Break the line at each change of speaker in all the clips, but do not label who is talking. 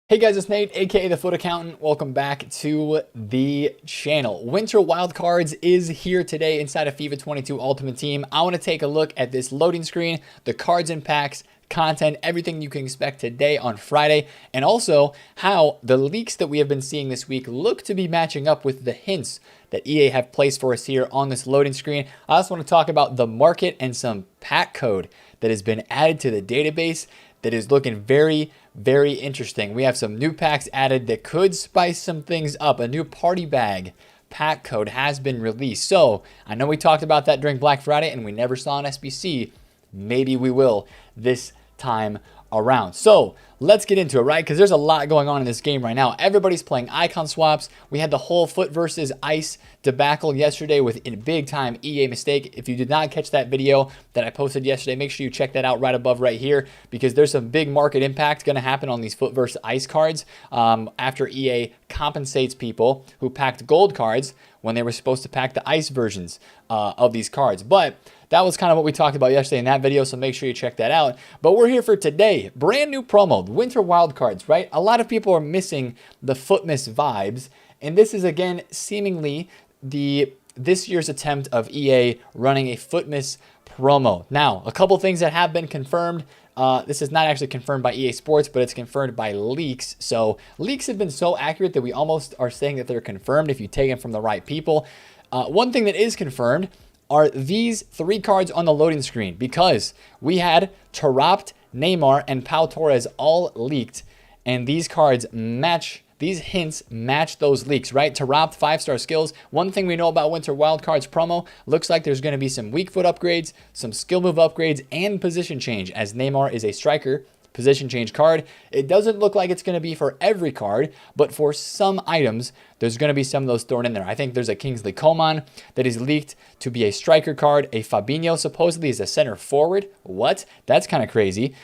Hey guys, it's Nate, aka The Foot Accountant. Welcome back to the channel. Winter Wildcards is here today inside of FIFA 22 Ultimate Team. I want to take a look at this loading screen, the cards and packs, content, everything you can expect today on Friday, and also how the leaks that we have been seeing this week look to be matching up with the hints that EA have placed for us here on this loading screen. I also want to talk about the market and some pack code that has been added to the database that is looking very interesting. We have some new packs added that could spice some things up. A new party bag pack code has been released. So I know we talked about that during Black Friday and we never saw an SBC. Maybe we will this time around. So let's get into it, right? Because there's a lot going on in this game right now. Everybody's playing icon swaps. We had the whole foot versus ice debacle yesterday with a big time EA mistake. If you did not catch that video that I posted yesterday, make sure you check that out right above right here, because there's some big market impact going to happen on these foot versus ice cards after EA compensates people who packed gold cards when they were supposed to pack the ice versions of these cards. But that was kind of what we talked about yesterday in that video, so make sure you check that out. But we're here for today. Brand new promo, Winter Wildcards, right? A lot of people are missing the Footmas vibes, and this is, again, seemingly this year's attempt of EA running a Footmas promo. Now, a couple things that have been confirmed. This is not actually confirmed by EA Sports, but it's confirmed by leaks. So leaks have been so accurate that we almost are saying that they're confirmed if you take them from the right people. One thing that is confirmed are these three cards on the loading screen, because we had Taarabt, Neymar, and Pau Torres all leaked, and these cards match, these hints match those leaks, right? Taarabt, 5-star skills. One thing we know about Winter Wildcards promo, looks like there's going to be some weak foot upgrades, some skill move upgrades, and position change, as Neymar is a striker position change card. It doesn't look like it's going to be for every card, but for some items, there's going to be some of those thrown in there. I think there's a Kingsley Coman that is leaked to be a striker card. A Fabinho supposedly is a center forward. What? That's kind of crazy.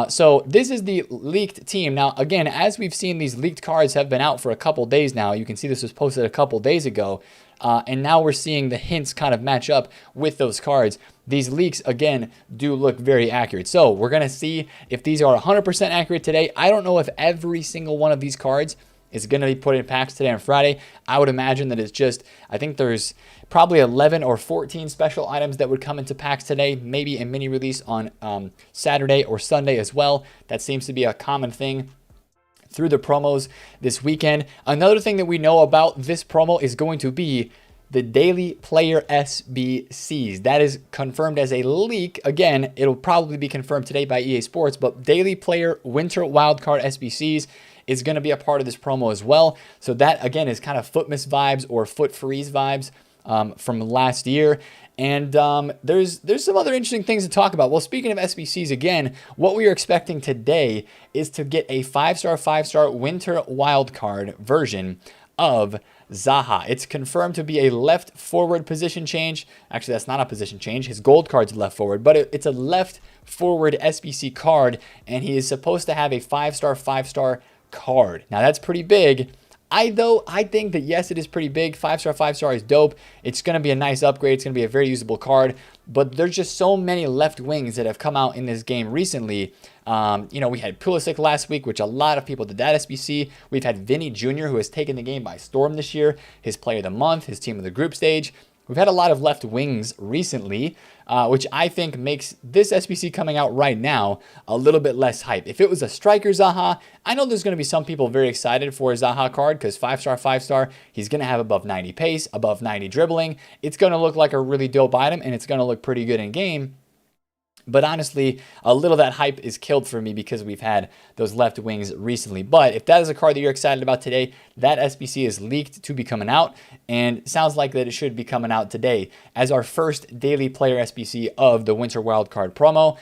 So this is the leaked team. Now, again, as we've seen, these leaked cards have been out for a couple days now. You can see this was posted a couple days ago. And now we're seeing the hints kind of match up with those cards. These leaks, again, do look very accurate. So we're going to see if these are 100% accurate today. I don't know if every single one of these cards is going to be put in packs today on Friday. I would imagine that it's just, I think there's probably 11 or 14 special items that would come into packs today, maybe a mini release on Saturday or Sunday as well. That seems to be a common thing through the promos this weekend. Another thing that we know about this promo is going to be the daily player SBCs. That is confirmed as a leak. Again, it'll probably be confirmed today by EA Sports, but daily player Winter Wildcard SBCs is going to be a part of this promo as well. So that, again, is kind of Footmas vibes or Foot Freeze vibes from last year. And there's some other interesting things to talk about. Well, speaking of SBCs, again, what we are expecting today is to get a 5-star Winter Wildcard version of Zaha. It's confirmed to be a left forward position change. Actually, that's not a position change. His gold card's left forward, but it's a left forward SBC card, and he is supposed to have a 5-star card. Now, that's pretty big. I think that, yes, it is pretty big. 5-star is dope. It's going to be a nice upgrade. It's going to be a very usable card. But there's just so many left wings that have come out in this game recently. You know, we had Pulisic last week, which a lot of people did that SBC. We've had Vinny Jr., who has taken the game by storm this year. His player of the month, his team of the group stage. We've had a lot of left wings recently, which I think makes this SBC coming out right now a little bit less hype. If it was a striker Zaha, I know there's going to be some people very excited for a Zaha card because 5-star, he's going to have above 90 pace, above 90 dribbling. It's going to look like a really dope item, and it's going to look pretty good in game. But honestly, a little of that hype is killed for me because we've had those left wings recently. But if that is a card that you're excited about today, that SBC is leaked to be coming out, and sounds like that it should be coming out today as our first daily player SBC of the Winter Wildcard promo.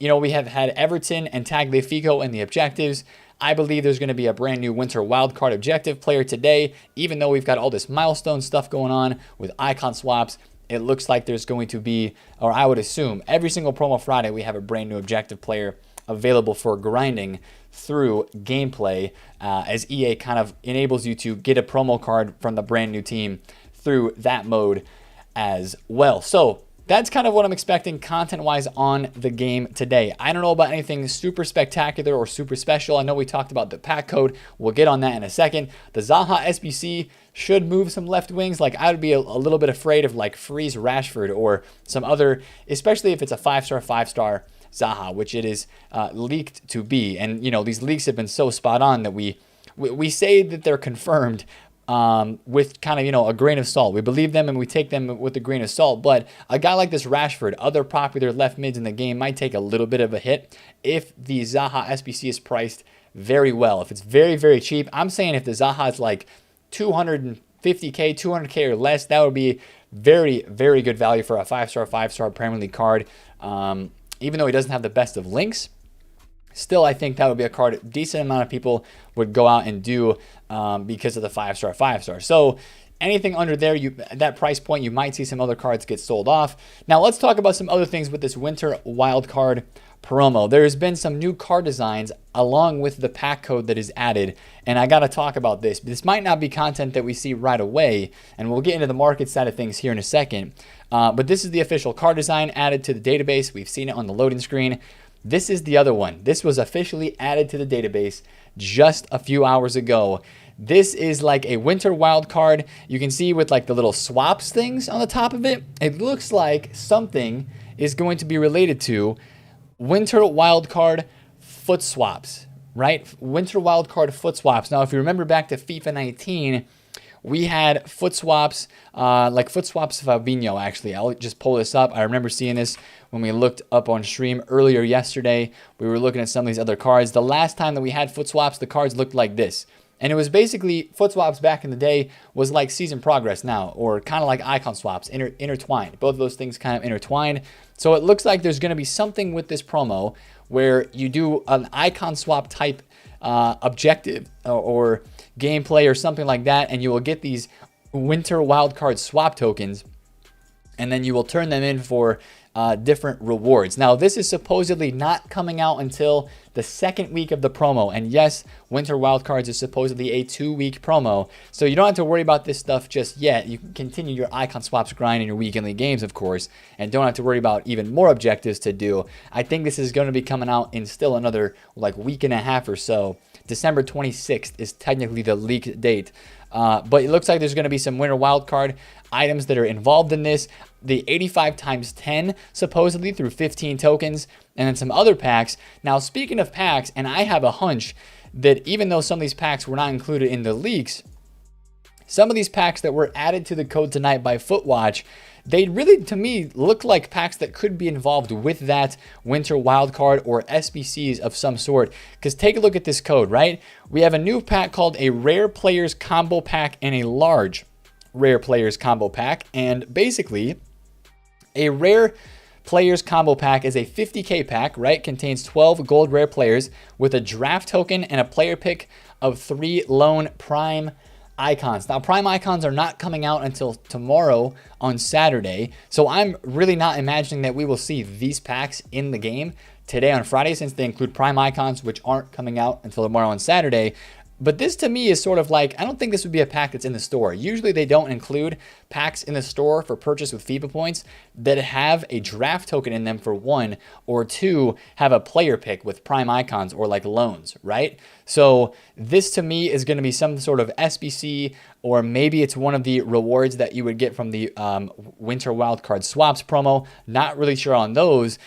You know, we have had Everton and Tagliafico in the objectives. I believe there's going to be a brand new Winter Wildcard objective player today, even though we've got all this milestone stuff going on with icon swaps. It looks like there's going to be, or I would assume, every single promo Friday we have a brand new objective player available for grinding through gameplay as EA kind of enables you to get a promo card from the brand new team through that mode as well. So that's kind of what I'm expecting content-wise on the game today. I don't know about anything super spectacular or super special. I know we talked about the pack code. We'll get on that in a second. The Zaha SBC should move some left wings. Like, I would be a little bit afraid of like Freeze Rashford or some other, especially if it's a 5-star, 5-star Zaha, which it is leaked to be. And, you know, these leaks have been so spot on that we say that they're confirmed, with kind of, you know, a grain of salt. We believe them and we take them with a grain of salt. But a guy like this Rashford, other popular left mids in the game, might take a little bit of a hit if the Zaha SBC is priced very well. If it's very, very cheap, I'm saying if the Zaha is like 250K, 200K or less, that would be very, very good value for a 5-star, 5-star Premier League card. Even though he doesn't have the best of links, still, I think that would be a card a decent amount of people would go out and do because of the 5-star, 5-star. So anything under there, that price point, you might see some other cards get sold off. Now let's talk about some other things with this winter wildcard promo. There's been some new card designs along with the pack code that is added, and I got to talk about this. This might not be content that we see right away, and we'll get into the market side of things here in a second. But this is the official card design added to the database. We've seen it on the loading screen. This is the other one. This was officially added to the database just a few hours ago. This is like a winter wild card. You can see with like the little swaps things on the top of it, it looks like something is going to be related to winter wild card foot swaps, right? Winter wild card foot swaps. Now, if you remember back to FIFA 19, we had foot swaps, like foot swaps of Fabinho, actually. I'll just pull this up. I remember seeing this when we looked up on stream earlier yesterday. We were looking at some of these other cards. The last time that we had foot swaps, the cards looked like this. And it was basically, foot swaps back in the day was like season progress now, or kind of like icon swaps, intertwined. Both of those things kind of intertwined. So it looks like there's going to be something with this promo where you do an icon swap type objective or gameplay or something like that, and you will get these winter wildcard swap tokens, and then you will turn them in for different rewards. Now, this is supposedly not coming out until the second week of the promo, and yes, winter wildcards is supposedly a 2-week promo, so you don't have to worry about this stuff just yet. You can continue your icon swaps grind in your weekly games, of course, and don't have to worry about even more objectives to do. I think this is going to be coming out in still another like week and a half or so. December 26th is technically the leaked date. But it looks like there's going to be some winter wildcard items that are involved in this. The 85 times 10 supposedly through 15 tokens, and then some other packs. Now, speaking of packs, and I have a hunch that even though some of these packs were not included in the leaks, some of these packs that were added to the code tonight by Footwatch, they really, to me, look like packs that could be involved with that winter wildcard or SBCs of some sort. Because take a look at this code, right? We have a new pack called a Rare Players Combo Pack and a Large Rare Players Combo Pack. And basically, a Rare Players Combo Pack is a 50K pack, right? Contains 12 gold rare players with a draft token and a player pick of 3 lone prime icons. Now, prime icons are not coming out until tomorrow on Saturday, so I'm really not imagining that we will see these packs in the game today on Friday, since they include prime icons, which aren't coming out until tomorrow on Saturday. But this to me is sort of like, I don't think this would be a pack that's in the store. Usually they don't include packs in the store for purchase with FIFA points that have a draft token in them for 1, or 2 have a player pick with prime icons or like loans, right? So this to me is going to be some sort of SBC, or maybe it's one of the rewards that you would get from the winter wildcard swaps promo. Not really sure on those.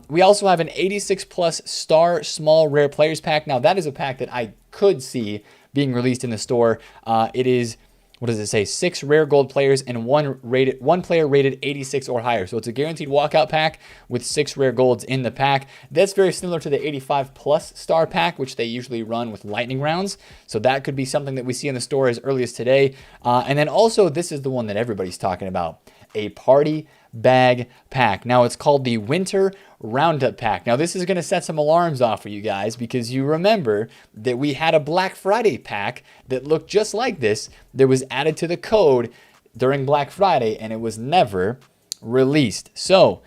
We also have an 86 plus star small rare players pack. Now that is a pack that I could see being released in the store. It is, what does it say? 6 rare gold players and one player rated 86 or higher. So it's a guaranteed walkout pack with 6 rare golds in the pack. That's very similar to the 85 plus star pack, which they usually run with lightning rounds. So that could be something that we see in the store as early as today. And then also, this is the one that everybody's talking about, a party bag pack. Now it's called the Winter Roundup pack. Now this is going to set some alarms off for you guys, because you remember that we had a Black Friday pack that looked just like this that was added to the code during Black Friday, and it was never released. So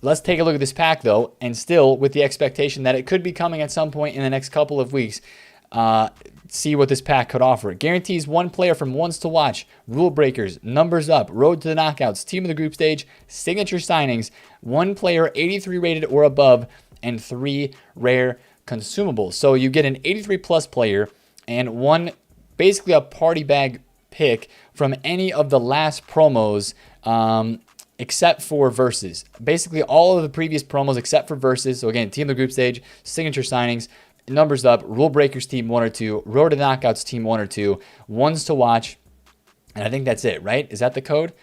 let's take a look at this pack though, and still with the expectation that it could be coming at some point in the next couple of weeks. see what this pack could offer. It guarantees one player from ones to watch, rule breakers, numbers up, road to the knockouts, team of the group stage, signature signings, one player 83 rated or above, and 3 rare consumables. So you get an 83 plus player and one, basically a party bag pick from any of the last promos, except for Versus. Basically all of the previous promos except for Versus. So again, team of the group stage, signature signings, numbers up, rule breakers team 1 or 2, road to knockouts team 1 or 2, ones to watch, and I think that's it, right? Is that the code?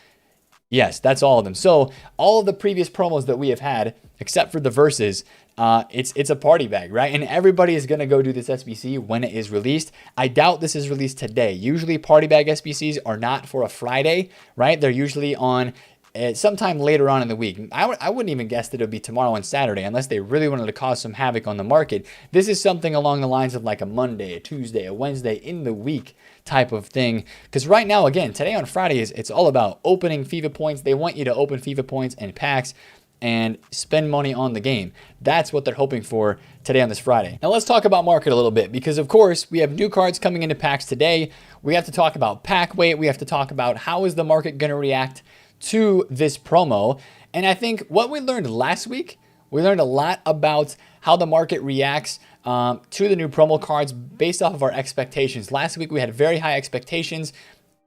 Yes, that's all of them. So all of the previous promos that we have had, except for the Versus, it's a party bag, right? And everybody is going to go do this SBC when it is released. I doubt this is released today. Usually party bag SBCs are not for a Friday, right? They're usually on sometime later on in the week. I wouldn't even guess that it would be tomorrow and Saturday unless they really wanted to cause some havoc on the market. This is something along the lines of like a Monday, a Tuesday, a Wednesday in the week type of thing. Because right now, again, today on Friday, it's all about opening FIFA points. They want you to open FIFA points and packs and spend money on the game. That's what they're hoping for today on this Friday. Now let's talk about market a little bit, because of course we have new cards coming into packs today. We have to talk about pack weight. We have to talk about how is the market going to react to this promo. And I think what we learned last week, we learned a lot about how the market reacts to the new promo cards based off of our expectations. Last week we had very high expectations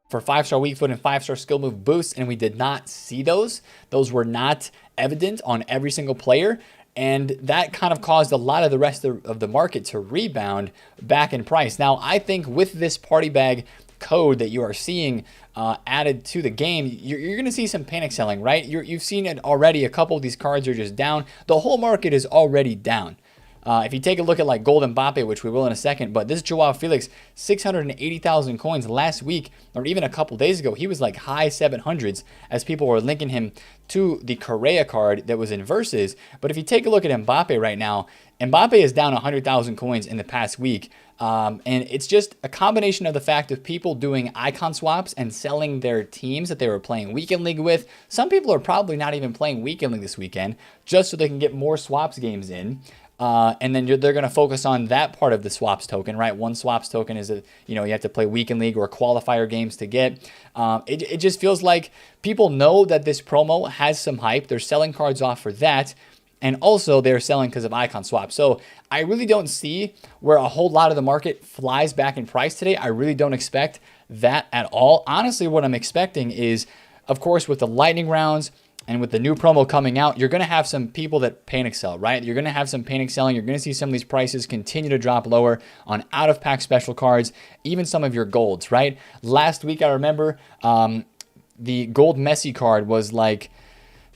for 5-star weak foot and 5-star skill move boosts, and we did not see those. Those were not evident on every single player, and that kind of caused a lot of the rest of the market to rebound back in price. Now, I think with this party bag code that you are seeing added to the game, you're going to see some panic selling, right? You've seen it already. A couple of these cards are just down. The whole market is already down. If you take a look at like Gold Mbappe, which we will in a second, but this Joao Felix, 680,000 coins last week, or even a couple days ago, he was like high 700s as people were linking him to the Correa card that was in Versus. But if you take a look at Mbappe right now, Mbappe is down 100,000 coins in the past week. And it's just a combination of the fact of people doing icon swaps and selling their teams that they were playing Weekend League with. Some people are probably not even playing Weekend League this weekend just so they can get more swaps games in. And then they're going to focus on that part of the swaps token, right? One swaps token is, you have to play Weekend League or qualifier games to get. It just feels like people know that this promo has some hype. They're selling cards off for that. And also they're selling because of icon swaps. So I really don't see where a whole lot of the market flies back in price today. I really don't expect that at all. Honestly, what I'm expecting is, of course, with the lightning rounds and with the new promo coming out, you're going to have some people that panic sell, right? You're going to have some panic selling. You're going to see some of these prices continue to drop lower on out-of-pack special cards, even some of your golds, right? Last week, I remember the gold Messi card was like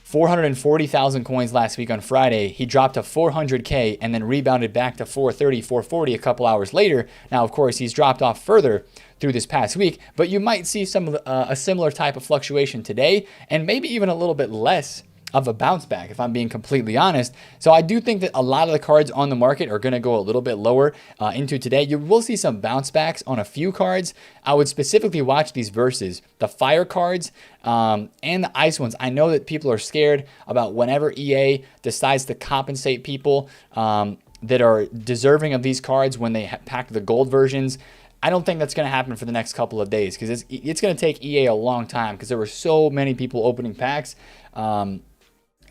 440,000 coins last week on Friday. He dropped to 400K and then rebounded back to 430, 440 a couple hours later. Now, of course, he's dropped off further through this past week, but you might see a similar type of fluctuation today, and maybe even a little bit less of a bounce back, if I'm being completely honest. So I do think that a lot of the cards on the market are going to go a little bit lower into today. You will see some bounce backs on a few cards. I would specifically watch these Versus, the fire cards and the ice ones. I know that people are scared about whenever EA decides to compensate people that are deserving of these cards when they pack the gold versions. I don't think that's going to happen for the next couple of days, because it's going to take EA a long time, because there were so many people opening packs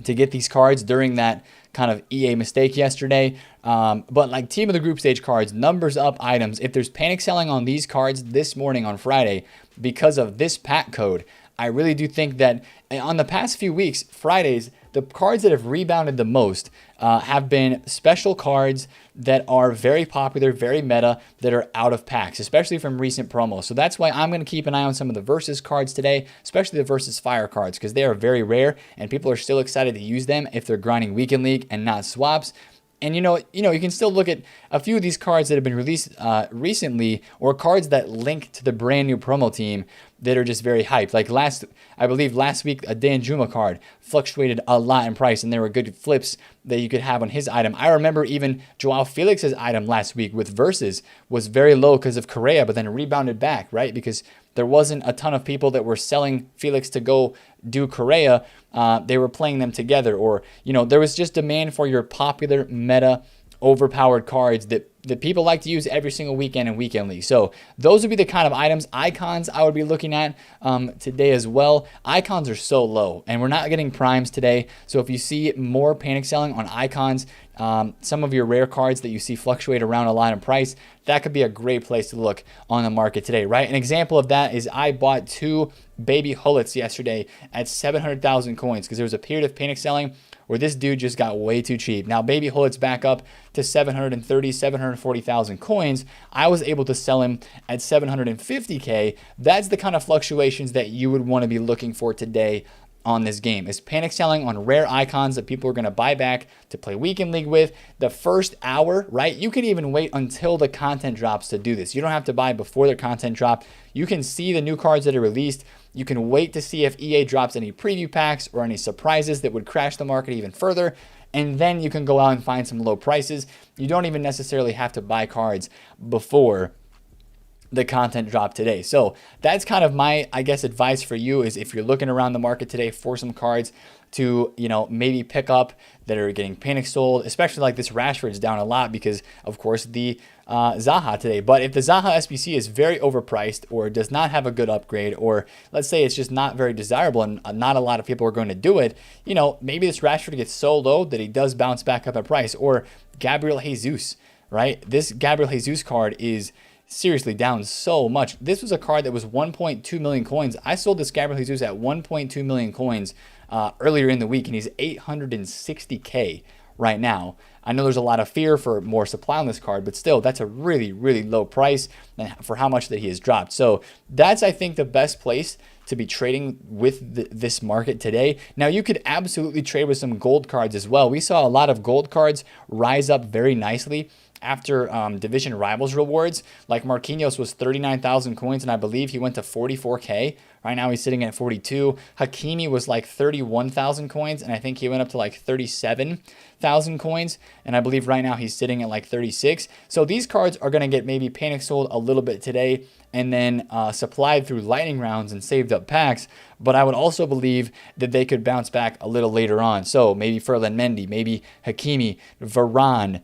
to get these cards during that kind of EA mistake yesterday. But like team of the group stage cards, numbers up items, if there's panic selling on these cards this morning on Friday because of this pack code, I really do think that on the past few weeks, Fridays, the cards that have rebounded the most have been special cards that are very popular, very meta, that are out of packs, especially from recent promos. So that's why I'm going to keep an eye on some of the Versus cards today, especially the Versus Fire cards, because they are very rare and people are still excited to use them if they're grinding Weekend League and not swaps. And you can still look at a few of these cards that have been released recently, or cards that link to the brand new promo team that are just very hyped. Like I believe last week, a Dan Juma card fluctuated a lot in price, and there were good flips that you could have on his item. I remember even Joao Felix's item last week with Versus was very low because of Correa, but then rebounded back, right? Because there wasn't a ton of people that were selling Felix to go do Correa. They were playing them together, or there was just demand for your popular meta overpowered cards that that people like to use every single weekend in weekend league. So those would be the kind of items. Icons I would be looking at today as well. Icons are so low, and we're not getting primes today. So if you see more panic selling on icons, some of your rare cards that you see fluctuate around a lot in price, that could be a great place to look on the market today, right? An example of that is I bought 2 baby Hullets yesterday at 700,000 coins because there was a period of panic selling where this dude just got way too cheap. Now, baby Hullets back up to 730, 740,000 coins. I was able to sell him at 750K. That's the kind of fluctuations that you would want to be looking for today on this game. Is panic selling on rare icons that people are going to buy back to play weekend league with. The first hour, right? You can even wait until the content drops to do this. You don't have to buy before the content drop. You can see the new cards that are released. You can wait to see if EA drops any preview packs or any surprises that would crash the market even further. And then you can go out and find some low prices. You don't even necessarily have to buy cards before the content drop today. So that's kind of my, I guess, advice for you is if you're looking around the market today for some cards to, you know, maybe pick up that are getting panic sold, especially like this Rashford's down a lot because of course the Zaha today. But if the Zaha SBC is very overpriced or does not have a good upgrade, or let's say it's just not very desirable and not a lot of people are going to do it, you know, maybe this Rashford gets so low that he does bounce back up in price. Or Gabriel Jesus, right? This Gabriel Jesus card is seriously down so much. This was a card that was 1.2 million coins. I sold this Gabriel Jesus at 1.2 million coins earlier in the week, and he's 860K right now. I know there's a lot of fear for more supply on this card, but still, that's a really, really low price for how much that he has dropped. So that's, I think, the best place to be trading with this market today. Now, you could absolutely trade with some gold cards as well. We saw a lot of gold cards rise up very nicely after division rivals rewards. Like Marquinhos was 39,000 coins, and I believe he went to 44K. Right now he's sitting at 42. Hakimi was like 31,000 coins, and I think he went up to like 37,000 coins. And I believe right now he's sitting at like 36. So these cards are going to get maybe panic sold a little bit today and then supplied through lightning rounds and saved up packs. But I would also believe that they could bounce back a little later on. So maybe Ferland Mendy, maybe Hakimi, Varane,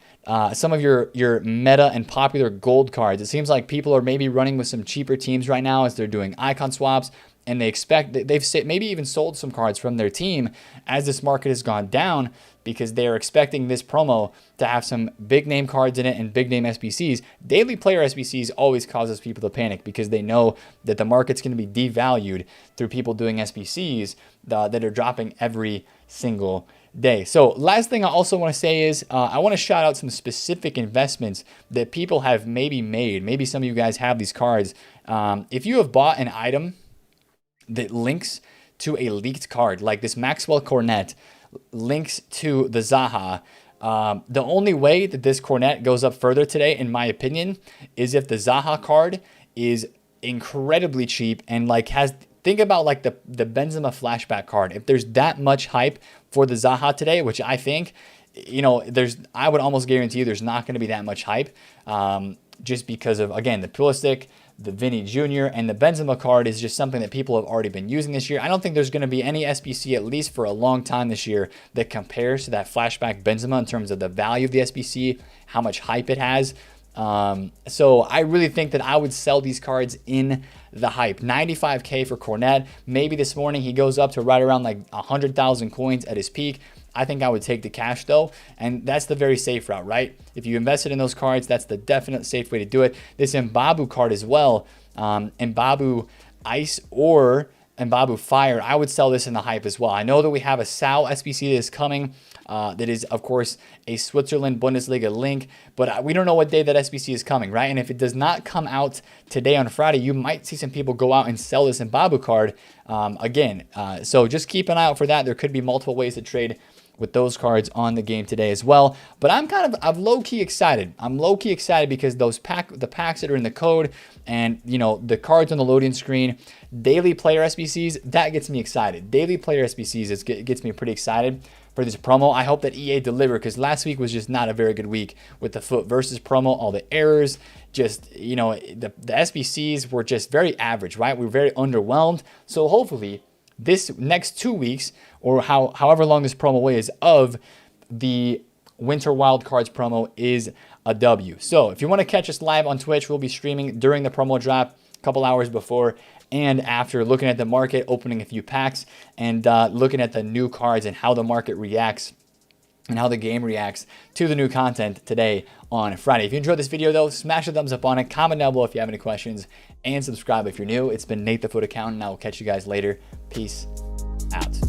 some of your meta and popular gold cards. It seems like people are maybe running with some cheaper teams right now as they're doing icon swaps, and they expect that they've maybe even sold some cards from their team as this market has gone down because they're expecting this promo to have some big name cards in it and big name SBCs. Daily player SBCs always causes people to panic because they know that the market's going to be devalued through people doing SBCs that are dropping every single day. So last thing I also want to say is I want to shout out some specific investments that people have maybe made. Maybe some of you guys have these cards. If you have bought an item that links to a leaked card, like this Maxwell Cornet links to the Zaha, the only way that this Cornet goes up further today, in my opinion, is if the Zaha card is incredibly cheap and like has, think about like the Benzema flashback card. If there's that much hype for the Zaha today, which I think, you know, I would almost guarantee you there's not going to be that much hype just because of, again, the Pulisic, the Vinny Jr., and the Benzema card is just something that people have already been using this year. I don't think there's going to be any SBC, at least for a long time this year, that compares to that flashback Benzema in terms of the value of the SBC, how much hype it has. So I really think that I would sell these cards in the hype. 95K for Cornet. Maybe this morning he goes up to right around like 100,000 coins at his peak. I think I would take the cash though, and that's the very safe route, right? If you invested in those cards, that's the definite safe way to do it. This Mbabu card as well, Mbabu Ice or Mbabu Fire, I would sell this in the hype as well. I know that we have a Sao SBC that is coming, that is, of course, a Switzerland Bundesliga link, but we don't know what day that SBC is coming, right? And if it does not come out today on Friday, you might see some people go out and sell this Mbabu card again. So just keep an eye out for that. There could be multiple ways to trade with those cards on the game today as well. But I'm low-key excited. I'm low-key excited because the packs that are in the code and, you know, the cards on the loading screen, daily player SBCs, that gets me excited. Daily player SBCs gets me pretty excited for this promo. I hope that EA deliver because last week was just not a very good week with the Foot versus promo. All the errors, just, you know, the SBCs were just very average, right? We were very underwhelmed. So hopefully this next 2 weeks or however long this promo is of the Winter Wildcards promo is a W. So if you want to catch us live on Twitch, we'll be streaming during the promo drop, a couple hours before and after, looking at the market, opening a few packs, and looking at the new cards and how the market reacts and how the game reacts to the new content today on Friday. If you enjoyed this video though, smash a thumbs up on it, comment down below if you have any questions, and subscribe if you're new. It's been Nate the Foot Accountant, and I will catch you guys later. Peace out.